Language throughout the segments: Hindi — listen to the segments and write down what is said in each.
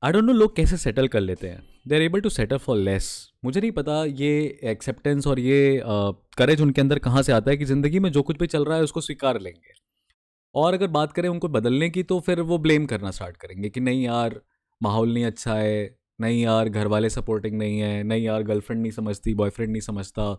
आई डोंट नो लोग कैसे सेटल कर लेते हैं, they are able to settle for less. मुझे नहीं पता ये एक्सेप्टेंस और ये करेज उनके अंदर कहाँ से आता है कि ज़िंदगी में जो कुछ भी चल रहा है उसको स्वीकार लेंगे। और अगर बात करें उनको बदलने की तो फिर वो ब्लेम करना स्टार्ट करेंगे कि नहीं यार माहौल नहीं अच्छा है, नहीं यार घर वाले सपोर्टिंग नहीं है, नहीं यार गर्लफ्रेंड नहीं समझती, बॉयफ्रेंड नहीं समझता,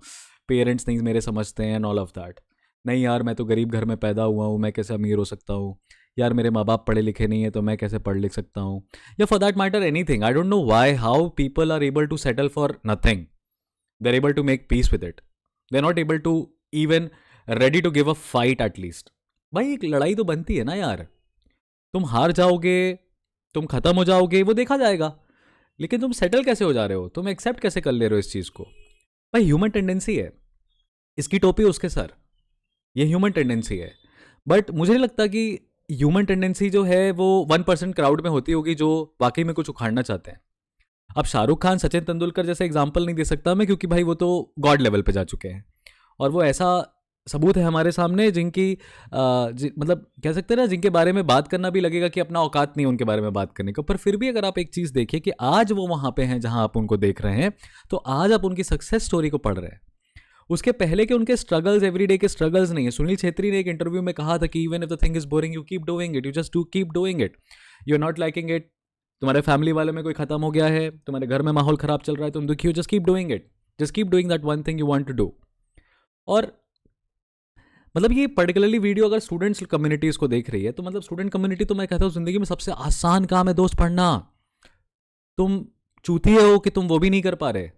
पेरेंट्स नहीं मेरे समझते हैं एंड ऑल ऑफ दैट। नहीं यार मैं तो गरीब घर में पैदा हुआ हूँ, मैं कैसे अमीर हो सकता हूँ, यार मेरे माँ बाप पढ़े लिखे नहीं है तो मैं कैसे पढ़ लिख सकता हूँ, या for that matter anything. I don't know why how people are able to settle for nothing, they are able to make peace with it, they are not able to even ready to give a fight at least. भाई एक लड़ाई तो बनती है ना यार, तुम हार जाओगे, तुम खत्म हो जाओगे वो देखा जाएगा, लेकिन तुम सेटल कैसे हो जा रहे हो, तुम एक्सेप्ट कैसे कर ले रहे हो इस चीज़ को। भाई ह्यूमन टेंडेंसी है, इसकी टोपी उसके सर, ये ह्यूमन टेंडेंसी है। बट मुझे नहीं लगता कि ह्यूमन टेंडेंसी जो है वो 1% क्राउड में होती होगी जो वाकई में कुछ उखाड़ना चाहते हैं। अब शाहरुख खान सचिन तेंदुलकर जैसे एग्जाम्पल नहीं दे सकता मैं, क्योंकि भाई वो तो गॉड लेवल पे जा चुके हैं और वो ऐसा सबूत है हमारे सामने जिनकी मतलब कह सकते हैं ना, जिनके बारे में बात करना भी लगेगा कि अपना औकात नहीं है उनके बारे में बात करने का। पर फिर भी अगर आप एक चीज़ देखिए कि आज वो वहाँ पे हैं जहाँ आप उनको देख रहे हैं, तो आज आप उनकी सक्सेस स्टोरी को पढ़ रहे हैं, उसके पहले के उनके स्ट्रगल्स, एवरीडे के स्ट्रगल्स नहीं है। सुनील छेत्री ने एक इंटरव्यू में कहा था कि even if the thing is boring you keep doing it, you just do keep doing it, you are not liking it, तुम्हारे फैमिली वाले में कोई खत्म हो गया है, तुम्हारे घर में माहौल खराब चल रहा है, तुम दुखी हो, just keep doing it, just keep doing that one thing you want to do. और मतलब ये पर्टिकुलरली वीडियो अगर स्टूडेंट्स कम्युनिटीज़ को देख रही है तो मतलब स्टूडेंट कम्युनिटी तो मैं कहता हूँ ज़िंदगी में सबसे आसान काम है दोस्त पढ़ना। तुम चूतिए हो कि तुम वो भी नहीं कर पा रहे,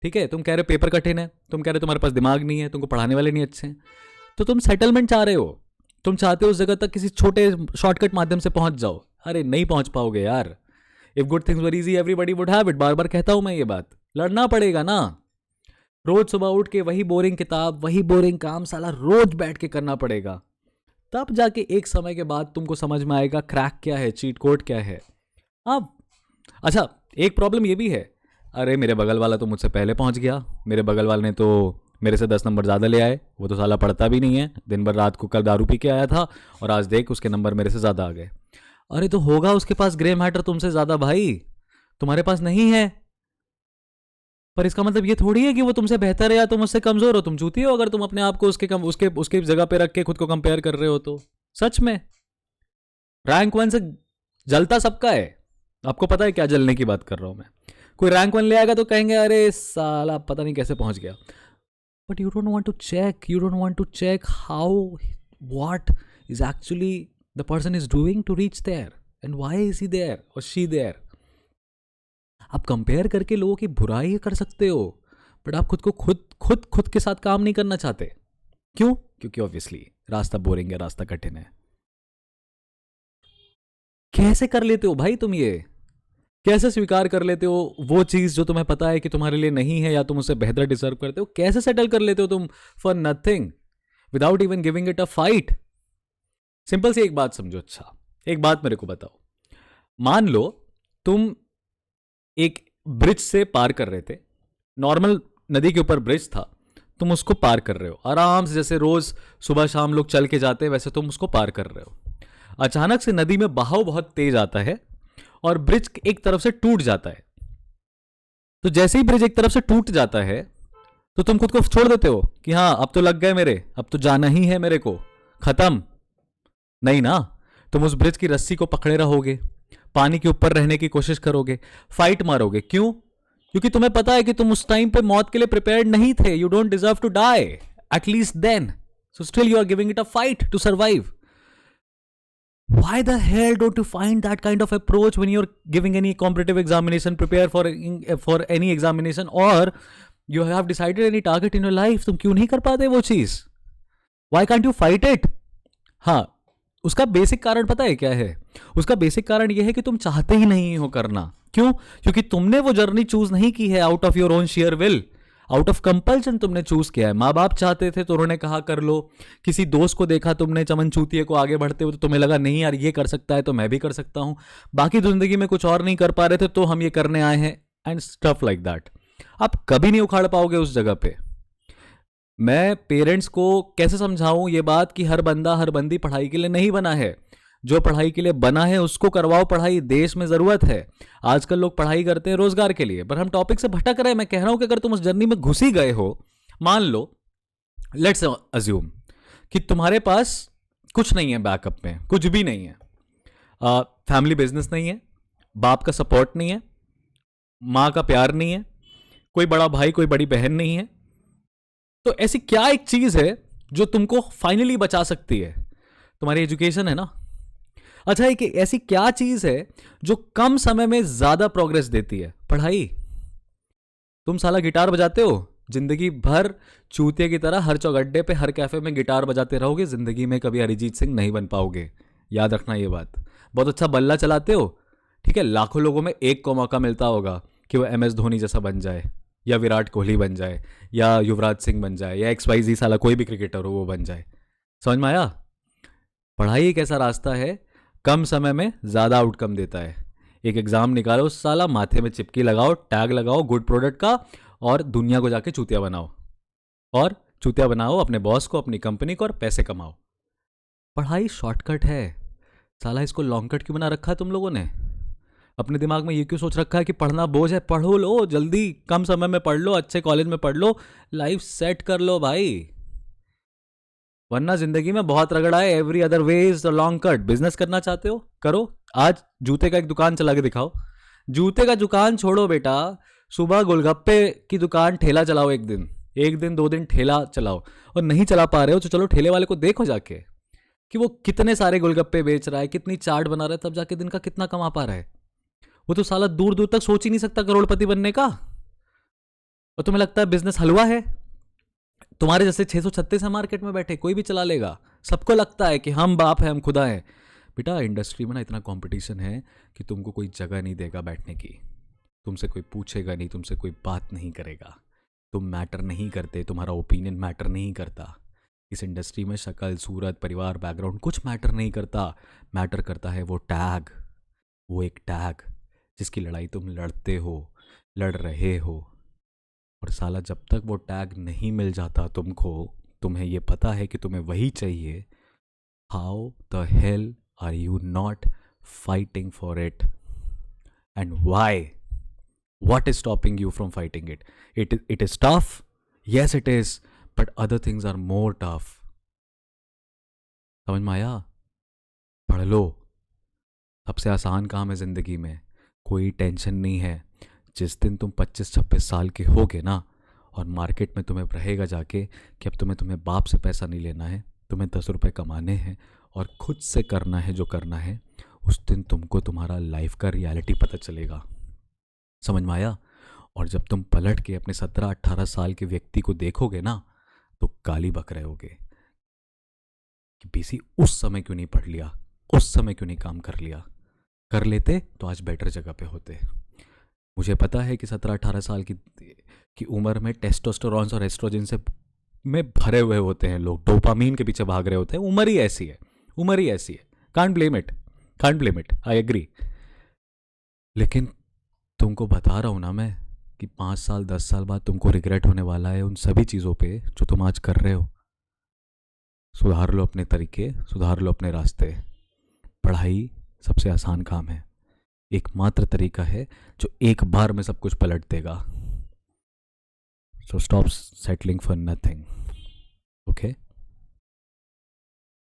ठीक है, तुम कह रहे पेपर कठिन है, तुम कह रहे तुम्हारे पास दिमाग नहीं है, तुमको पढ़ाने वाले नहीं अच्छे हैं, तो तुम सेटलमेंट चाह रहे हो, तुम चाहते हो उस जगह तक किसी छोटे शॉर्टकट माध्यम से पहुंच जाओ। अरे नहीं पहुंच पाओगे यार। If good things were easy everybody would have it, बार बार कहता हूं मैं ये बात। लड़ना पड़ेगा ना, रोज सुबह उठ के वही बोरिंग किताब, वही बोरिंग काम साला रोज बैठ के करना पड़ेगा, तब जाके एक समय के बाद तुमको समझ में आएगा क्रैक क्या है, चीट कोड क्या है। अब अच्छा एक प्रॉब्लम ये भी है, अरे मेरे बगल वाला तो मुझसे पहले पहुंच गया, मेरे बगल वाले ने तो मेरे से 10 नंबर ज़्यादा ले आए, वो तो साला पढ़ता भी नहीं है, दिन भर रात को कल दारू पी के आया था और आज देख उसके नंबर मेरे से ज़्यादा आ गए। अरे तो होगा उसके पास ग्रे मैटर तुमसे ज़्यादा भाई, तुम्हारे पास नहीं है, पर इसका मतलब ये थोड़ी है कि वो तुमसे बेहतर है या तुम उससे कमज़ोर हो। तुम चूती हो अगर तुम अपने आप को उसके जगह पे रख के खुद को कंपेयर कर रहे हो तो। सच में रैंक 1 से जलता सबका है, आपको पता है क्या जलने की बात कर रहा हूं मैं। कोई रैंक 1 ले आएगा तो कहेंगे अरे साला पता नहीं कैसे पहुंच गया, but you don't want to check, you don't want to check how what is actually the person is doing to reach there and why is he there और शी देयर। आप कंपेयर करके लोगों की बुराई कर सकते हो, बट आप खुद को खुद के साथ काम नहीं करना चाहते। क्यों? क्योंकि ऑब्वियसली रास्ता बोरिंग है, रास्ता कठिन है। कैसे कर लेते हो भाई तुम ये, कैसे स्वीकार कर लेते हो वो चीज जो तुम्हें पता है कि तुम्हारे लिए नहीं है या तुम उससे बेहतर डिजर्व करते हो, कैसे सेटल कर लेते हो तुम for nothing without even giving it a fight. Simple सी एक बात समझो। अच्छा एक बात मेरे को बताओ, मान लो तुम एक ब्रिज से पार कर रहे थे, नॉर्मल नदी के ऊपर ब्रिज था, तुम उसको पार कर रहे हो आराम से, जैसे रोज सुबह शाम लोग चल के जाते हैं वैसे तुम उसको पार कर रहे हो। अचानक से नदी में बहाव बहुत तेज आता है और ब्रिज एक तरफ से टूट जाता है। तो जैसे ही ब्रिज एक तरफ से टूट जाता है तो तुम खुद को छोड़ देते हो कि हाँ अब तो लग गए मेरे, अब तो जाना ही है मेरे को, खत्म। नहीं ना, तुम उस ब्रिज की रस्सी को पकड़े रहोगे, पानी के ऊपर रहने की कोशिश करोगे, फाइट मारोगे। क्यों? क्योंकि तुम्हें पता है कि तुम उस टाइम पे मौत के लिए प्रिपेयर्ड नहीं थे, you don't deserve to die at least then, so still you are giving it a fight to survive. Why the hell don't you find that kind of approach when you're giving any competitive examination, prepare for any examination, or you have decided any target in your life? तुम क्यों नहीं कर पाते वो चीज? Why can't you fight it? हाँ, उसका बेसिक कारण पता है क्या है? उसका बेसिक कारण यह है कि तुम चाहते ही नहीं हो करना। क्यों? क्योंकि तुमने वो जर्नी चूज नहीं की है out of your own share will, out of compulsion तुमने चूज किया है। माँ बाप चाहते थे तो उन्होंने कहा कर लो, किसी दोस्त को देखा तुमने चमन चूतिए को आगे बढ़ते हुए तो तुम्हें लगा नहीं यार ये कर सकता है तो मैं भी कर सकता हूं, बाकी जिंदगी में कुछ और नहीं कर पा रहे थे तो हम ये करने आए हैं, एंड स्टफ लाइक दैट। आप कभी नहीं उखाड़ पाओगे उस जगह पे। मैं पेरेंट्स को कैसे समझाऊं ये बात कि हर बंदा हर बंदी पढ़ाई के लिए नहीं बना है। जो पढ़ाई के लिए बना है उसको करवाओ पढ़ाई, देश में ज़रूरत है। आजकल लोग पढ़ाई करते हैं रोजगार के लिए, पर हम टॉपिक से भटक रहे हैं। मैं कह रहा हूं कि अगर तुम उस जर्नी में घुस ही गए हो, मान लो, लेट्स अज्यूम कि तुम्हारे पास कुछ नहीं है, बैकअप में कुछ भी नहीं है, फैमिली बिजनेस नहीं है, बाप का सपोर्ट नहीं है, माँ का प्यार नहीं है, कोई बड़ा भाई कोई बड़ी बहन नहीं है, तो ऐसी क्या एक चीज है जो तुमको फाइनली बचा सकती है? तुम्हारी एजुकेशन है ना। अच्छा, एक ऐसी क्या चीज है जो कम समय में ज्यादा प्रोग्रेस देती है? पढ़ाई। तुम साला गिटार बजाते हो, जिंदगी भर चूतिया की तरह हर चौगड्डे पे हर कैफे में गिटार बजाते रहोगे, जिंदगी में कभी अरिजीत सिंह नहीं बन पाओगे। याद रखना ये बात। बहुत अच्छा बल्ला चलाते हो, ठीक है, लाखों लोगों में एक को मौका मिलता होगा कि वो MS धोनी जैसा बन जाए, या विराट कोहली बन जाए, या युवराज सिंह बन जाए, या XYZ साला कोई भी क्रिकेटर हो वो बन जाए। समझ में आया? पढ़ाई एक ऐसा रास्ता है, कम समय में ज़्यादा आउटकम देता है। एक एग्ज़ाम निकालो साला, माथे में चिपकी लगाओ, टैग लगाओ गुड प्रोडक्ट का, और दुनिया को जाके चूतिया बनाओ, और चूतिया बनाओ अपने बॉस को, अपनी कंपनी को, और पैसे कमाओ। पढ़ाई शॉर्टकट है साला, इसको लॉन्ग कट क्यों बना रखा है तुम लोगों ने? अपने दिमाग में ये क्यों सोच रखा है कि पढ़ना बोझ है? पढ़ो लो जल्दी, कम समय में पढ़ लो, अच्छे कॉलेज में पढ़ लो, लाइफ सेट कर लो भाई। वरना जिंदगी में बहुत रगड़ा है। Every other way is the long cut. Business करना चाहते हो, करो। आज जूते का एक दुकान चला के दिखाओ। जूते का दुकान छोड़ो बेटा, सुबह गोलगप्पे की दुकान, ठेला चलाओ। एक दिन 2 दिन ठेला चलाओ। और नहीं चला पा रहे हो तो चलो ठेले वाले को देखो जाके कि वो कितने सारे गोलगप्पे बेच रहा है, कितनी चाट बना रहा है, तब जाके दिन का कितना कमा पा रहा है। वो तो साला दूर दूर तक सोच ही नहीं सकता करोड़पति बनने का, और तुम्हें लगता है बिजनेस हलवा है? तुम्हारे जैसे 636 है मार्केट में बैठे, कोई भी चला लेगा। सबको लगता है कि हम बाप हैं, हम खुदा हैं। बेटा इंडस्ट्री में ना इतना कंपटीशन है कि तुमको कोई जगह नहीं देगा बैठने की, तुमसे कोई पूछेगा नहीं, तुमसे कोई बात नहीं करेगा। तुम मैटर नहीं करते, तुम्हारा ओपिनियन मैटर नहीं करता। इस इंडस्ट्री में शक्ल, सूरत, परिवार, बैकग्राउंड कुछ मैटर नहीं करता। मैटर करता है वो टैग, वो एक टैग जिसकी लड़ाई तुम लड़ते हो, लड़ रहे हो। और साला जब तक वो टैग नहीं मिल जाता तुमको, तुम्हें ये पता है कि तुम्हें वही चाहिए, how the hell are you not fighting for it? And why? What is stopping you from fighting it? It is tough. Yes, it is. But other things are more tough. समझ में आया? पढ़ लो। सबसे आसान काम है ज़िंदगी में, कोई टेंशन नहीं है। जिस दिन तुम 25-26 साल के होगे ना, और मार्केट में तुम्हें रहेगा जाके कि अब तुम्हें बाप से पैसा नहीं लेना है, तुम्हें 10 रुपये कमाने हैं और खुद से करना है जो करना है, उस दिन तुमको तुम्हारा लाइफ का रियलिटी पता चलेगा। समझ में आया? और जब तुम पलट के अपने 17-18 साल के व्यक्ति को देखोगे ना, तो गाली बक रहे होगे कि बीसी उस समय क्यों नहीं पढ़ लिया, उस समय क्यों नहीं काम कर लिया। कर लेते तो आज बेटर जगह पे होते। मुझे पता है कि 17-18 साल की उम्र में टेस्टोस्टेरोन और एस्ट्रोजन से में भरे हुए होते हैं लोग, डोपामीन के पीछे भाग रहे होते हैं। उम्र ही ऐसी है, उम्र ही ऐसी है। Can't blame it, I agree. लेकिन तुमको बता रहा हूँ ना मैं कि 5 साल 10 साल बाद तुमको रिग्रेट होने वाला है उन सभी चीज़ों पे जो तुम आज कर रहे हो। सुधार लो अपने तरीके, सुधार लो अपने रास्ते। पढ़ाई सबसे आसान काम है, एकमात्र तरीका है जो एक बार में सब कुछ पलट देगा। So stop settling for nothing, okay?